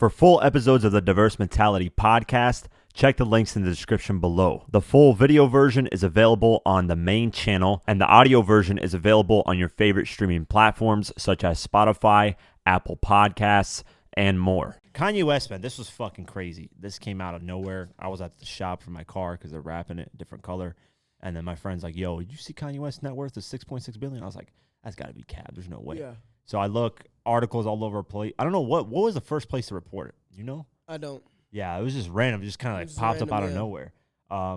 For full episodes of the Diverse Mentality podcast, check the links in the description below. The full video version is available on the main channel, and the audio version is available on your favorite streaming platforms such as Spotify, Apple Podcasts, and more. Kanye West, man, this was fucking crazy. This came out of nowhere. I was at the shop for my car because they're wrapping it different color. And then my friend's like, yo, did you see Kanye West's net worth is $6.6 billion? I was like, that's got to be cap. There's no way. Yeah. So I look, articles all over the place. I don't know, what was the first place to report it? You know? I don't. Yeah, it was just random. It just kind of like popped up out of nowhere. I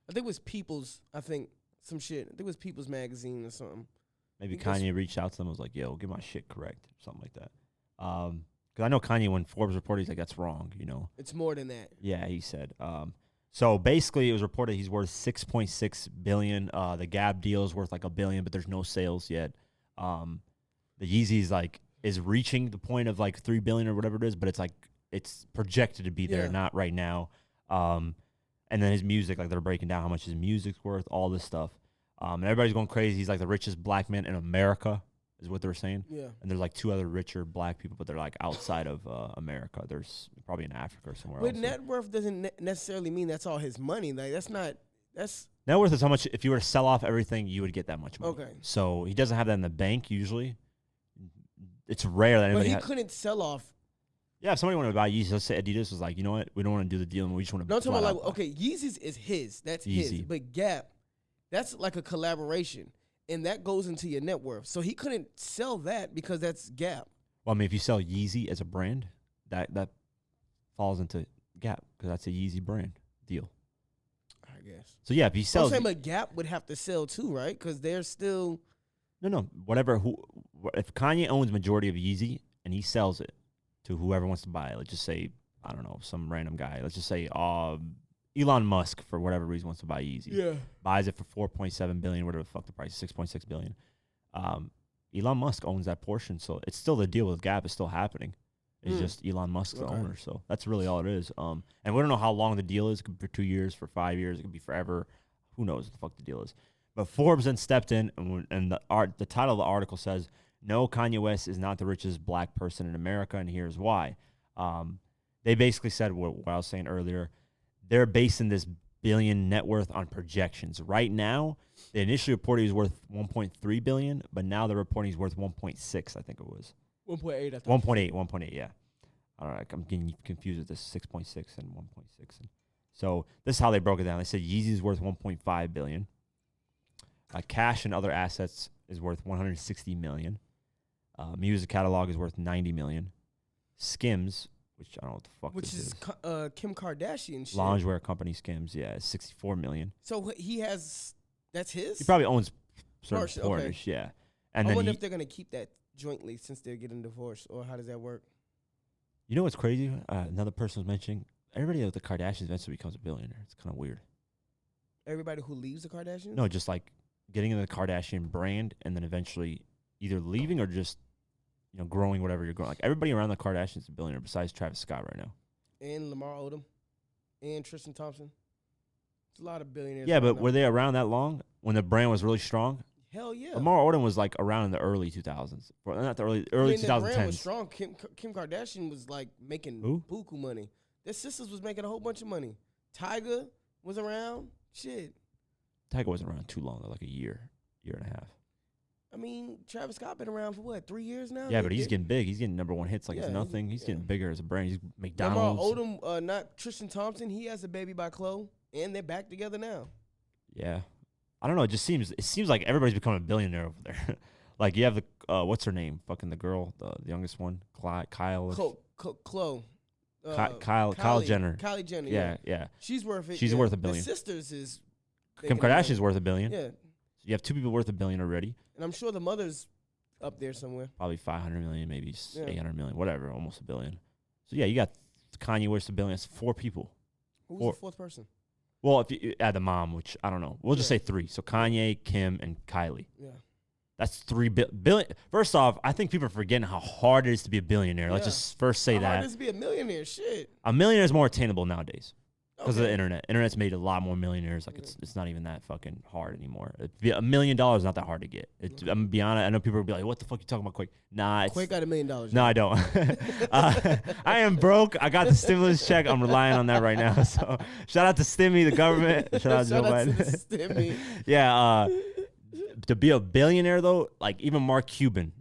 think it was People's, some shit. I think it was People's Magazine or something. Maybe Kanye reached out to them and was like, yo, get my shit correct, or something like that. Because I know Kanye, when Forbes reported, he's like, that's wrong, you know? It's more than that. Yeah, he said. So basically, it was reported he's worth $6.6 billion. The Gap deal is worth like $1 billion, but there's no sales yet. The Yeezys is reaching the point of like $3 billion or whatever it is, but it's projected to be there, not right now. And then his music, like they're breaking down how much his music's worth, all this stuff. And everybody's going crazy. He's like the richest black man in America, is what they're saying. Yeah. And there's like two other richer black people, but they're like outside of America. There's probably in Africa or somewhere else. But net worth doesn't necessarily mean that's all his money. Like that's net worth is how much, if you were to sell off everything, you would get that much money. Okay. So he doesn't have that in the bank usually. It's rare that anybody. But he couldn't sell off. Yeah, if somebody wanted to buy Yeezys, let's say Adidas was like, you know what, we don't want to do the deal, and we just want to. No, I'm talking about like, okay, Yeezys is his, that's Yeezy. His, but Gap, that's like a collaboration, and that goes into your net worth. So he couldn't sell that because that's Gap. Well, I mean, if you sell Yeezy as a brand, that falls into Gap because that's a Yeezy brand deal. I guess. So yeah, if he sells, I'm saying, but Gap would have to sell too, right? Because they're still. No, whatever. If Kanye owns majority of Yeezy and he sells it to whoever wants to buy it, let's just say, I don't know, some random guy. Let's just say Elon Musk, for whatever reason, wants to buy Yeezy. Yeah. Buys it for $4.7 billion, whatever the fuck the price is, $6.6 billion. Elon Musk owns that portion, so it's still the deal with Gap is still happening. It's just Elon Musk's the owner, so that's really all it is. And we don't know how long the deal is. It could be for 2 years, for 5 years. It could be forever. Who knows what the fuck the deal is. But Forbes then stepped in, and the title of the article says, no, Kanye West is not the richest black person in America, and here's why. They basically said what I was saying earlier. They're basing this billion net worth on projections. Right now, they initially reported he was worth $1.3 billion, but now they're reporting he's worth 1.6, I think it was. 1.8, I think. 1.8, yeah. All right, I'm getting confused with this 6.6 and 1.6. So this is how they broke it down. They said Yeezy's worth $1.5 billion. Cash and other assets is worth $160 million. Music catalog is worth $90 million. Skims, which I don't know what the fuck this is. Kim Kardashian shit. Lingerie company Skims, yeah, is $64 million. So he has, that's his? He probably owns certain portions, yeah. And I wonder if they're going to keep that jointly since they're getting divorced, or how does that work? You know what's crazy? Another person was mentioning, everybody with the Kardashians eventually becomes a billionaire. It's kind of weird. Everybody who leaves the Kardashians? No, just like getting in the Kardashian brand and then eventually either leaving or just, you know, growing whatever you're growing. Like everybody around the Kardashians is a billionaire besides Travis Scott right now. And Lamar Odom. And Tristan Thompson. It's a lot of billionaires. Yeah, but were they around that long when the brand was really strong? Hell yeah. Lamar Odom was like around in the early 2000s. Not the early 2010s. The brand was strong. Kim Kardashian was like making buku money. Their sisters was making a whole bunch of money. Tyga was around. Shit. Tyga wasn't around too long, though, like a year and a half. I mean, Travis Scott been around for what, 3 years now? Yeah, but he's getting big. He's getting number one hits like it's nothing. He's getting bigger as a brand. He's McDonald's. Lamar Odom, not Tristan Thompson. He has a baby by Khloe, and they're back together now. Yeah, I don't know. It seems like everybody's becoming a billionaire over there. Like you have the what's her name? Fucking the girl, the youngest one, Kyle. Khloe. Kyle Jenner. Kylie Jenner. Yeah. She's worth it. She's worth $1 billion. The sisters is. Kim Kardashian's worth $1 billion. Yeah. So you have two people worth $1 billion already. And I'm sure the mother's up there somewhere. Probably 500 million, maybe 800 million, whatever, almost $1 billion. So yeah, you got Kanye worth $1 billion. That's 4 people. Who's the fourth person? Well, if you add the mom, which I don't know, we'll just say 3. So Kanye, Kim, and Kylie. Yeah. That's $3 billion. First off, I think people are forgetting how hard it is to be a billionaire. Let's just first say that. How hard it is to be a millionaire? Shit. A millionaire is more attainable nowadays. Because of the internet. Internet's made a lot more millionaires. Like it's not even that fucking hard anymore. $1 million is not that hard to get. I'm gonna be honest. I know people will be like, "What the fuck you talking about, Quake?" Nah, Quake got $1 million. No, I don't. I am broke. I got the stimulus check. I'm relying on that right now. So shout out to Stimmy, the government. Shout out to Joe Biden. Stimmy. Yeah. To be a billionaire though, like even Mark Cuban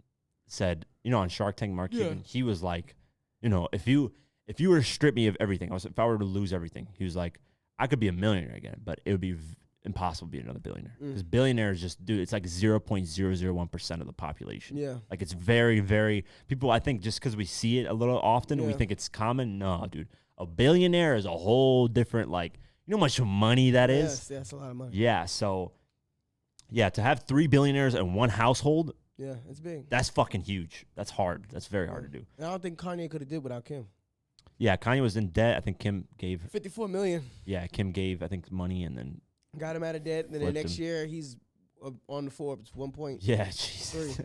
said, on Shark Tank, Mark Cuban, he was like, if you were to strip me of everything, if I were to lose everything, he was like, I could be a millionaire again, but it would be impossible to be another billionaire. Because billionaires just it's like 0.001% of the population. Yeah. Like it's very, very, people, I think just because we see it a little often, we think it's common. No, dude. A billionaire is a whole different, like, you know how much money that is? Yes, that's a lot of money. Yeah, so, yeah, to have 3 billionaires in one household, yeah, it's big. That's fucking huge. That's hard. That's very hard to do. And I don't think Kanye could have did without Kim. Yeah, Kanye was in debt. I think Kim gave $54 million. Yeah, Kim gave, I think, money and then got him out of debt. And then the next year he's on the Forbes 1.3. Yeah, Jesus.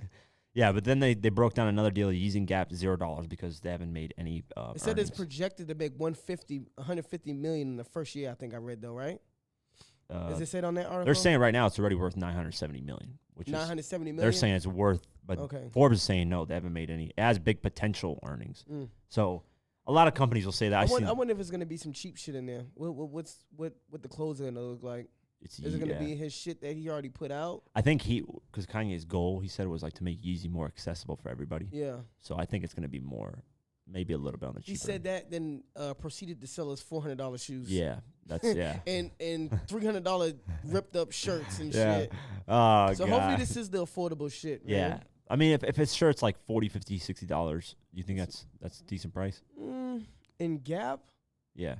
Yeah, but then they broke down another deal using Gap $0 because they haven't made any. It said it's projected to make $150 million in the first year. I think I read though, right? Does it say it on that article? They're saying right now it's already worth $970 million, which $970 million. They're saying it's worth, but Forbes is saying no, they haven't made any. It has big potential earnings. So a lot of companies will say that. I wonder if it's gonna be some cheap shit in there. What the clothes are gonna look like? Is it gonna be his shit that he already put out? I think because Kanye's goal, he said it was like to make Yeezy more accessible for everybody. Yeah. So I think it's gonna be more. Maybe a little bit on the cheaper. He said that, then proceeded to sell his $400 shoes. Yeah, that's and $300 ripped up shirts and shit. Oh, so hopefully this is the affordable shit. Man. Yeah, I mean, if it's shirts like $40, $50, $60, you think that's a decent price? In Gap? Yeah.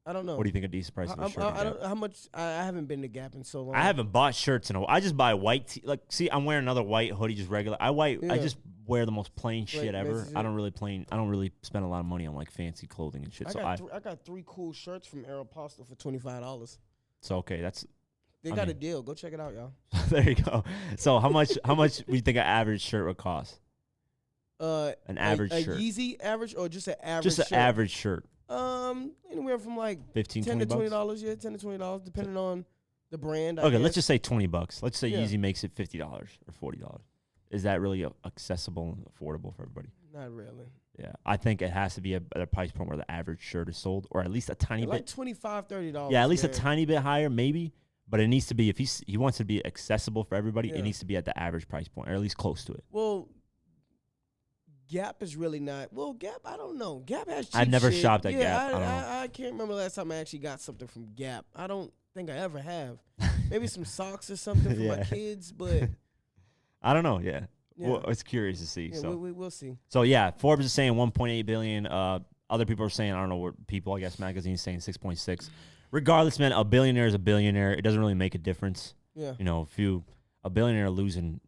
I don't know. What do you think a decent price of a shirt? I don't how much. I haven't been to Gap in so long. I haven't bought shirts in a while. I just buy white. See, I'm wearing another white hoodie, just regular. I just wear the most plain shit ever. I don't really spend a lot of money on like fancy clothing and shit. I got 3 cool shirts from Aeropostale for $25. So okay, they got a deal. Go check it out, y'all. There you go. So how much do you think an average shirt would cost? An average shirt. A Yeezy average or just an average? Just an average shirt. Anywhere from like $15, $10 to $20. Yeah, $10 to $20, depending on the brand. Okay, let's just say $20. Let's say Yeezy makes it $50 or $40. Is that really accessible and affordable for everybody? Not really. Yeah, I think it has to be at a price point where the average shirt is sold, or at least a tiny bit. Like $25, $30. Yeah, at least a tiny bit higher, maybe. But it needs to be, if he wants to be accessible for everybody, it needs to be at the average price point, or at least close to it. Well, Gap is really not. Well, Gap, I don't know. Gap has cheap I've never shit. shopped at Gap. I can't remember the last time I actually got something from Gap. I don't think I ever have. Maybe some socks or something for my kids, but I don't know. Yeah. Well, it's curious to see. Yeah, so we'll see. So yeah, Forbes is saying 1.8 billion. Other people are saying, I don't know what people. I guess magazine's saying 6.6. Regardless, man, a billionaire is a billionaire. It doesn't really make a difference. Yeah. A billionaire losing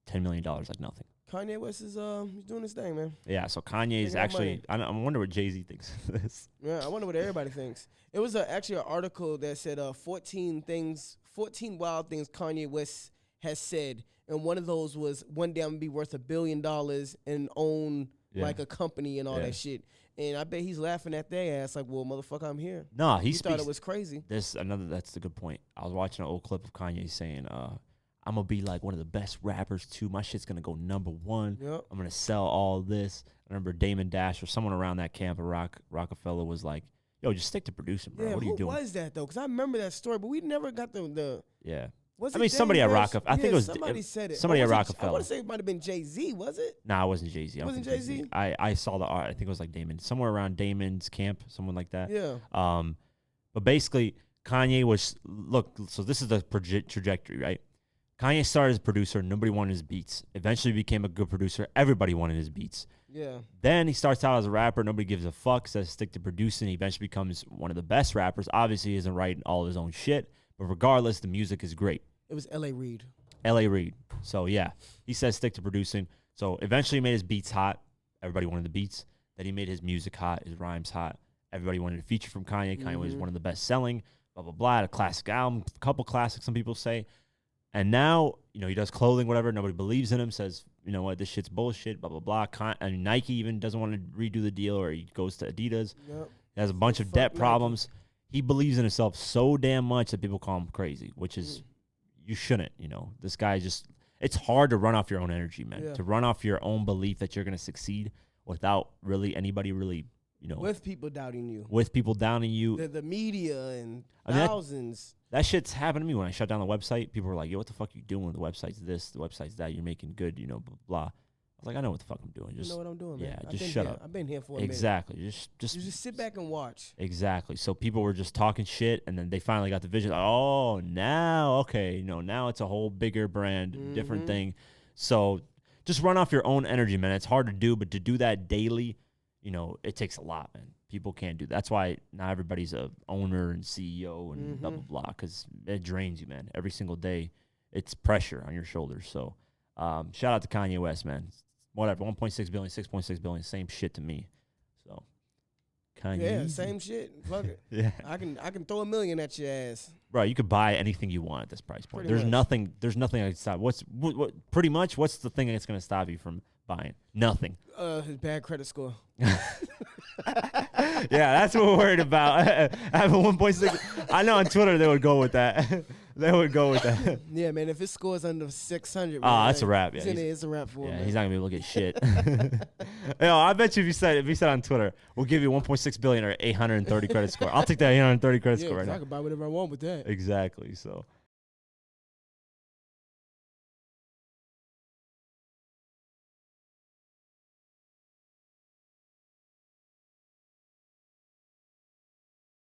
$10 million like nothing. Kanye West is he's doing his thing, man. Yeah, so Kanye is actually. I wonder what Jay-Z thinks of this. Yeah, I wonder what everybody thinks. It was actually an article that said 14 wild things Kanye West has said, and one of those was one day I'm gonna be worth $1 billion and own like a company and all that shit. And I bet he's laughing at their ass like, well, motherfucker, I'm here. No, he thought it was crazy. That's a good point. I was watching an old clip of Kanye saying, I'm going to be like one of the best rappers, too. My shit's going to go #1. Yep. I'm going to sell all this. I remember Damon Dash or someone around that camp of Rockefeller was like, yo, just stick to producing, bro. What are you doing? Who was that, though? Because I remember that story, but we never got the yeah. Somebody at Rockefeller. I think it was somebody said it. Somebody at Rockefeller. I want to say it might have been Jay-Z, was it? Nah, it wasn't Jay-Z. It wasn't Jay-Z? I saw the art. I think it was like Damon. Somewhere around Damon's camp, someone like that. Yeah. But basically, Kanye was, so this is the trajectory, right? Kanye started as a producer. Nobody wanted his beats. Eventually became a good producer. Everybody wanted his beats. Yeah. Then he starts out as a rapper. Nobody gives a fuck. Says stick to producing. He eventually becomes one of the best rappers. Obviously, he isn't writing all of his own shit. But regardless, the music is great. It was L.A. Reid. L.A. Reid. So, yeah. He says stick to producing. So, eventually he made his beats hot. Everybody wanted the beats. Then he made his music hot, his rhymes hot. Everybody wanted a feature from Kanye. Kanye was one of the best selling. Blah, blah, blah. Had a classic album. A couple classics, some people say. And now, he does clothing, whatever. Nobody believes in him. Says, you know what, this shit's bullshit, blah, blah, blah. Nike even doesn't want to redo the deal, or he goes to Adidas. Yep. He has a bunch of debt problems. he believes in himself so damn much that people call him crazy, which is you shouldn't. You know, this guy just. It's hard to run off your own energy, man. Yeah. To run off your own belief that you're gonna succeed without really anybody really, you know, with people doubting you, with people downing you, the media and mean, thousands. That shit's happened to me when I shut down the website. People were like, "Yo, what the fuck are you doing? The website's this, the website's that. You're making good, you know, blah blah." I was like, "I know what the fuck I'm doing. Just you know what I'm doing, man. Yeah, just shut up. I've been here for a exactly. minute. Just sit back and watch. Exactly. So people were just talking shit, and then they finally got the vision. Like, oh, now okay, you know, now it's a whole bigger brand, different thing. So just run off your own energy, man. It's hard to do, but to do that daily, you know, it takes a lot, man. People can't do that. That's why not everybody's a owner and CEO and blah, blah, blah, because it drains you, man. Every single day, it's pressure on your shoulders. So shout out to Kanye West, man. Whatever, 1.6 billion, 6.6 billion, same shit to me. So Kanye. Yeah, same shit. Fuck it. Yeah. I can throw $1 million at your ass. Bro, you could buy anything you want at this price point. Pretty much. There's nothing that can stop. What pretty much what's the thing that's going to stop you from buying? Nothing. His bad credit score. Yeah, that's what we're worried about. Having 1.6. I know on Twitter they would go with that. They would go with that. Yeah, man. If his score is under 600, that's a wrap. Yeah, it's a wrap for him. Yeah, man. he's not gonna be able to get shit. Yo, I bet you if you said on Twitter, we'll give you 1.6 billion or 830 credit score. I'll take that 830 credit score right now. I can buy whatever I want with that. Exactly. So.